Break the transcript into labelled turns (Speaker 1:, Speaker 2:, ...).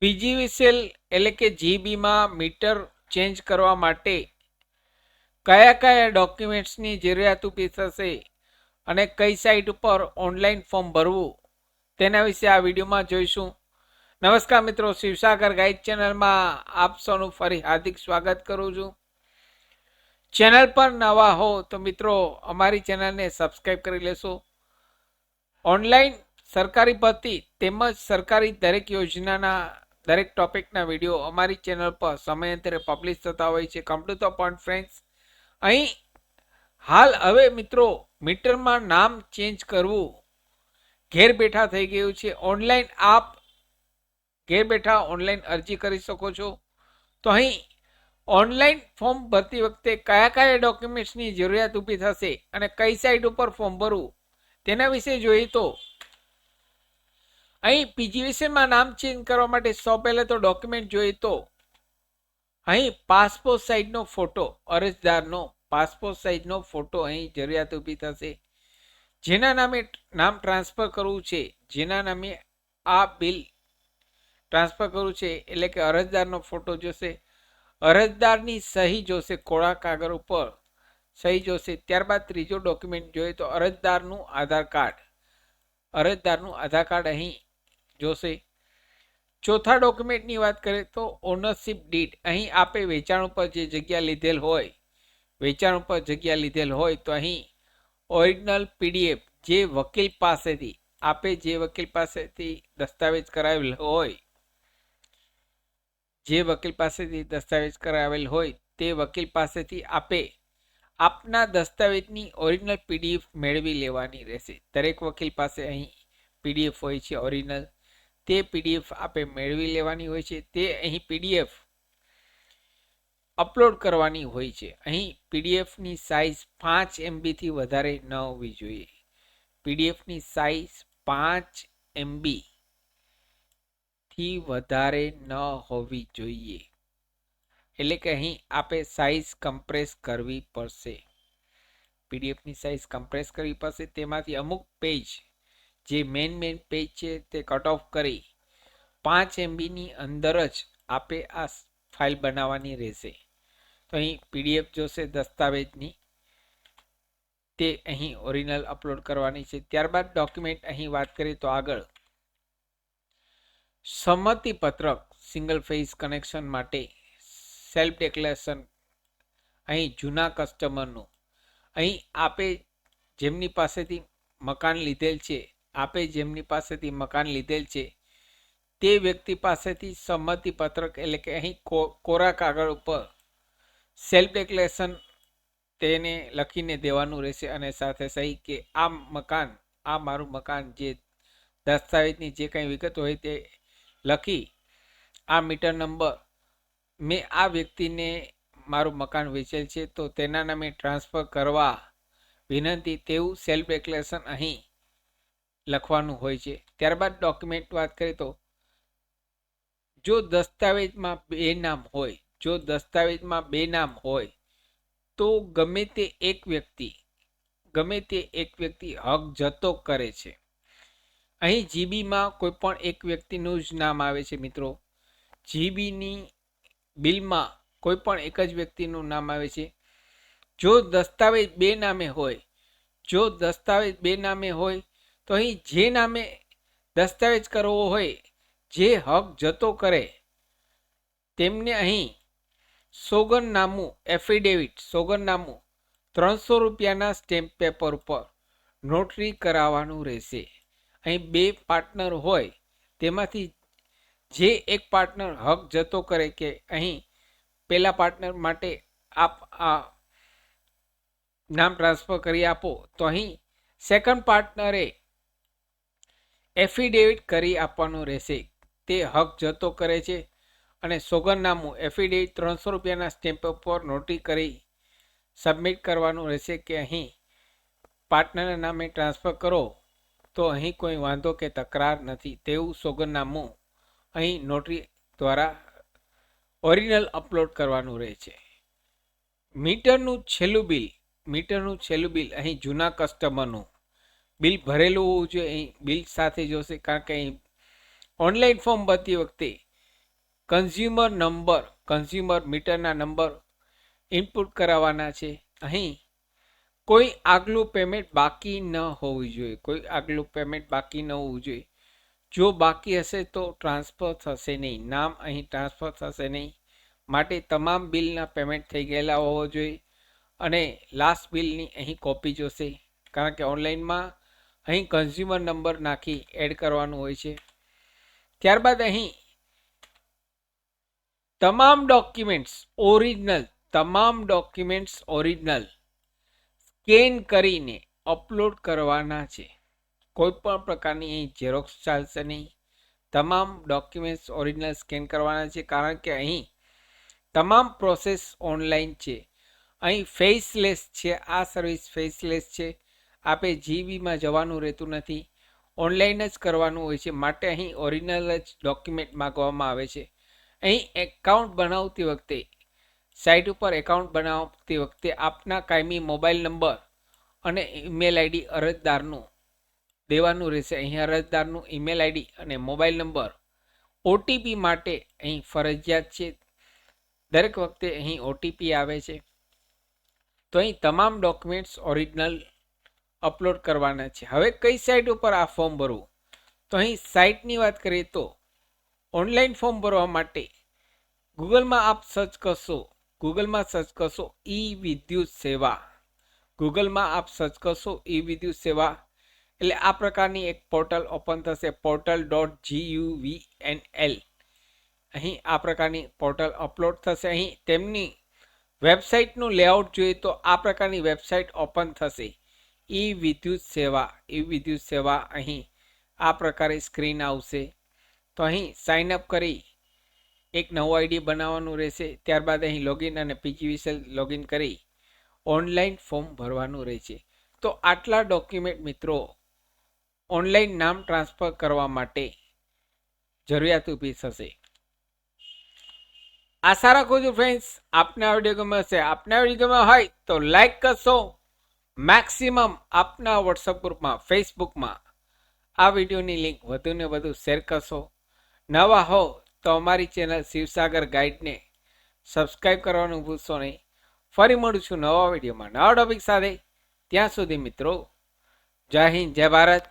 Speaker 1: PGVCL એટલે કે જીબીમાં metre change કરવા માટે કયા કયા ડોક્યુમેન્ટ્સની જરૂરિયાત ઊભી થશે અને કઈ સાઇટ ઉપર ઓનલાઈન ફોર્મ ભરવું તેના વિશે આ વિડીયોમાં જોઈશું. નમસ્કાર મિત્રો, શિવસાગર ગાઈડ ચેનલમાં આપ સૌનું ફરી હાર્દિક સ્વાગત કરું છું. ચેનલ પર નવા હો તો મિત્રો અમારી ચેનલને સબસ્ક્રાઈબ કરી લેશો. ઓનલાઈન સરકારી ભરતી તેમજ સરકારી દરેક યોજનાના દરેક ટોપિકના વિડીયો અમારી ચેનલ પર સમયાંતરે પબ્લિશ થતા હોય છે. Come to the point friends, અહીં હાલ હવે મિત્રો મીટરમાં નામ ચેન્જ કરવું ઘેર બેઠા થઈ ગયું છે. ઓનલાઈન આપ ઘેર બેઠા ઓનલાઈન અરજી કરી શકો છો. તો અહીં ઓનલાઈન ફોર્મ ભરતી વખતે કયા કયા ડોક્યુમેન્ટ્સની જરૂરિયાત ઊભી થશે અને કઈ સાઇટ ઉપર ફોર્મ ભરવું તેના વિશે જોઈએ તો અહીં પીજીવીસીએલમાં નામ ચેન્જ કરવા માટે સૌ પહેલા તો ડોક્યુમેન્ટ જોઈએ તો અહીં પાસપોર્ટ સાઇઝનો ફોટો, અરજદારનો પાસપોર્ટ સાઇઝનો ફોટો અહીં જરૂરિયાત ઊભી થશે. જેના નામે નામ ટ્રાન્સફર કરવું છે, જેના નામે આ બિલ ટ્રાન્સફર કરવું છે એટલે કે અરજદારનો ફોટો જોશે, અરજદારની સહી જોશે, કોરા કાગળ ઉપર સહી જોશે. ત્યારબાદ ત્રીજો ડોક્યુમેન્ટ જોઈએ તો અરજદારનું આધાર કાર્ડ, અરજદારનું આધાર કાર્ડ અહીં જોશે. ચોથા ડોક્યુમેન્ટની વાત કરીએ તો ઓનરશિપ ડીડ, અહીં આપે વેચાણ ઉપર જે જગ્યા લીધેલ હોય, વેચાણ ઉપર જગ્યા લીધેલ હોય તો અહીં ઓરિજિનલ પીડીએફ જે વકીલ પાસેથી આપે જે વકીલ પાસેથી દસ્તાવેજ કરાવેલ હોય, જે વકીલ પાસેથી દસ્તાવેજ કરાવેલ હોય તે વકીલ પાસેથી આપે આપના દસ્તાવેજની ઓરિજિનલ પીડીએફ મેળવી લેવાની રહેશે. દરેક વકીલ પાસે અહીં પીડીએફ હોય છે ઓરિજિનલ, તે પીડીએફ આપે મેળવી લેવાની હોય છે. તે અહીં પીડીએફ અપલોડ કરવાની હોય છે. અહીં પીડીએફની સાઇઝ 5 MB થી વધારે ન હોવી જોઈએ. પીડીએફની સાઇઝ 5 MB થી વધારે ન હોવી જોઈએ. એટલે કે અહીં આપે સાઇઝ કમ્પ્રેસ કરવી પડશે. પીડીએફની સાઇઝ કમ્પ્રેસ કરવી પડશે. તેમાંથી અમુક પેજ જે મેઇન પેજ છે તે કટ ઓફ કરી 5 MBની અંદર જ આપે આ ફાઇલ બનાવવાની રહેશે. તો અહીં પીડીએફ જોશે દસ્તાવેજની, તે અહીં ઓરિજિનલ અપલોડ કરવાની છે. ત્યારબાદ ડોક્યુમેન્ટ અહીં વાત કરીએ તો આગળ સંમતિ પત્રક સિંગલ ફેઝ કનેક્શન માટે સેલ્ફ ડિક્લેરેશન, અહીં જૂના કસ્ટમરનું, અહીં આપે જેમની પાસેથી મકાન લીધેલ છે, આપે જેમની પાસેથી મકાન લીધેલ છે તે વ્યક્તિ પાસેથી સંમતિ પત્રક એટલે કે અહીં કોરા કાગળ ઉપર સેલ્ફ ડિક્લેરેશન તેને લખીને દેવાનું રહેશે અને સાથે સહી કે આ મકાન, આ મારું મકાન, જે દસ્તાવેજની જે કંઈ વિગત હોય તે લખી આ મીટર નંબર મેં આ વ્યક્તિને મારું મકાન વેચેલ છે તો તેના નામે ટ્રાન્સફર કરવા વિનંતી, તેવું સેલ્ફ ડિક્લેરેશન અહીં લખવાનું હોય છે. ત્યારબાદ ડોક્યુમેન્ટ વાત કરીએ તો જો દસ્તાવેજમાં બે નામ હોય, જો દસ્તાવેજમાં બે નામ હોય તો ગમે તે એક વ્યક્તિ હક જતો કરે છે. અહીં જીબીમાં કોઈ પણ એક વ્યક્તિનું જ નામ આવે છે મિત્રો. જીબીની બિલમાં કોઈ પણ એક જ વ્યક્તિનું નામ આવે છે. જો દસ્તાવેજ બે નામે હોય, જો દસ્તાવેજ બે નામે હોય તો અહીં જે નામે દસ્તાવેજ કરવો હોય, જે હક જતો કરે તેમને અહીં સોગંદનામું, એફિડેવિટ સોગંદનામું 300 રૂપિયાના સ્ટેમ્પ પેપર ઉપર નોટરી કરાવવાનું રહેશે. અહીં બે પાર્ટનર હોય તેમાંથી જે એક પાર્ટનર હક જતો કરે કે અહીં પહેલા પાર્ટનર માટે આપ આ નામ ટ્રાન્સફર કરી આપો, તો અહીં સેકન્ડ પાર્ટનરે એફિડેવિટ કરી આપવાનું રહેશે. તે હક જતો કરે છે અને સોગંદનામું એફિડેવિટ 300 રૂપિયાના સ્ટેમ્પ પર નોટરી કરી સબમિટ કરવાનું રહેશે કે અહીં પાર્ટનરના નામે ટ્રાન્સફર કરો તો અહીં કોઈ વાંધો કે તકરાર નથી, તેવું સોગંદનામું અહીં નોટરી દ્વારા ઓરિજિનલ અપલોડ કરવાનું રહે છે. મીટરનું છેલ્લું બિલ અહીં જૂના કસ્ટમરનું બિલ ભરેલું હોવું જોઈએ. અહીં બિલ સાથે જોશે, કારણ કે અહીં ઓનલાઈન ફોર્મ ભરતી વખતે કન્ઝ્યુમર મીટરના નંબર ઇનપુટ કરાવવાના છે. અહીં કોઈ આગલું પેમેન્ટ બાકી ન હોવું જોઈએ. જો બાકી હશે તો ટ્રાન્સફર થશે નહીં. નામ અહીં ટ્રાન્સફર થશે નહીં. માટે તમામ બિલના પેમેન્ટ થઈ ગયેલા હોવો જોઈએ. અને લાસ્ટ બિલની અહીં કોપી જોશે, કારણ કે ઓનલાઈનમાં અહીં કન્ઝ્યુમર નંબર નાખી એડ કરવાનું હોય છે. ત્યારબાદ અહીં તમામ ડોક્યુમેન્ટ્સ ઓરિજિનલ સ્કેન કરીને અપલોડ કરવાના છે. કોઈ પણ પ્રકારની અહીં ઝેરોક્સ ચાલશે નહીં. તમામ ડોક્યુમેન્ટ્સ ઓરિજિનલ સ્કેન કરવાના છે, કારણ કે અહીં તમામ પ્રોસેસ ઓનલાઈન છે. અહીં ફેસલેસ છે. આ સર્વિસ ફેસલેસ છે. આપે જીબીમાં જવાનું રહેતું નથી, ઓનલાઈન જ કરવાનું હોય છે. માટે અહીં ઓરિજિનલ જ ડોક્યુમેન્ટ માગવામાં આવે છે. અહીં એકાઉન્ટ બનાવતી વખતે, સાઇટ ઉપર એકાઉન્ટ બનાવતી વખતે આપના કાયમી મોબાઈલ નંબર અને ઈમેલ આઈડી અરજદારનું દેવાનું રહેશે. અહીં અરજદારનું ઈમેલ આઈડી અને મોબાઈલ નંબર ઓટીપી માટે અહીં ફરજિયાત છે. દરેક વખતે અહીં ઓટીપી આવે છે. તો અહીં તમામ ડોક્યુમેન્ટ્સ ઓરિજિનલ અપલોડ કરવાના છે. હવે કઈ સાઇટ ઉપર આ ફોર્મ ભરવું, તો અહીં સાઇટની વાત કરીએ તો ઓનલાઈન ફોર્મ ભરવા માટે ગૂગલમાં સર્ચ કરશો ઈ વિદ્યુત સેવા. એટલે આ પ્રકારની એક પોર્ટલ ઓપન થશે, portal.guvnl. અહીં આ પ્રકારની પોર્ટલ અપલોડ થશે. અહીં તેમની વેબસાઇટનું લેઆઉટ જોઈએ તો આ પ્રકારની વેબસાઇટ ઓપન થશે. ઈ વિદ્યુત સેવા અહીં આ પ્રકારે સ્ક્રીન આવશે. તો અહીં સાઇન અપ કરી એક નવું આઈડી બનાવવાનું રહેશે. ત્યારબાદ અહીં લોગિન અને પીજીવીસીએલ લોગિન કરી ઓનલાઈન ફોર્મ ભરવાનું રહેશે. તો આટલા ડોક્યુમેન્ટ મિત્રો ઓનલાઈન નામ ટ્રાન્સફર કરવા માટે જરૂરિયાત ઊભી થશે. આશા રાખું છું ફ્રેન્ડ્સ આપને આ વિડીયો ગમ્યો હશે. આપને આ વિડીયો ગમ્યો હોય તો લાઈક કરશો. મેક્સિમમ આપના વોટ્સઅપ ગ્રુપમાં, ફેસબુકમાં આ વિડીયોની લિંક વધુને વધુ શેર કરશો. નવા હો તો અમારી ચેનલ શિવસાગર ગાઈડને સબસ્ક્રાઈબ કરવાનું ભૂલશો નહીં. ફરી મળું છું નવા વિડીયોમાં નવા ટોપિક સાથે. ત્યાં સુધી મિત્રો જય હિન્દ, જય ભારત.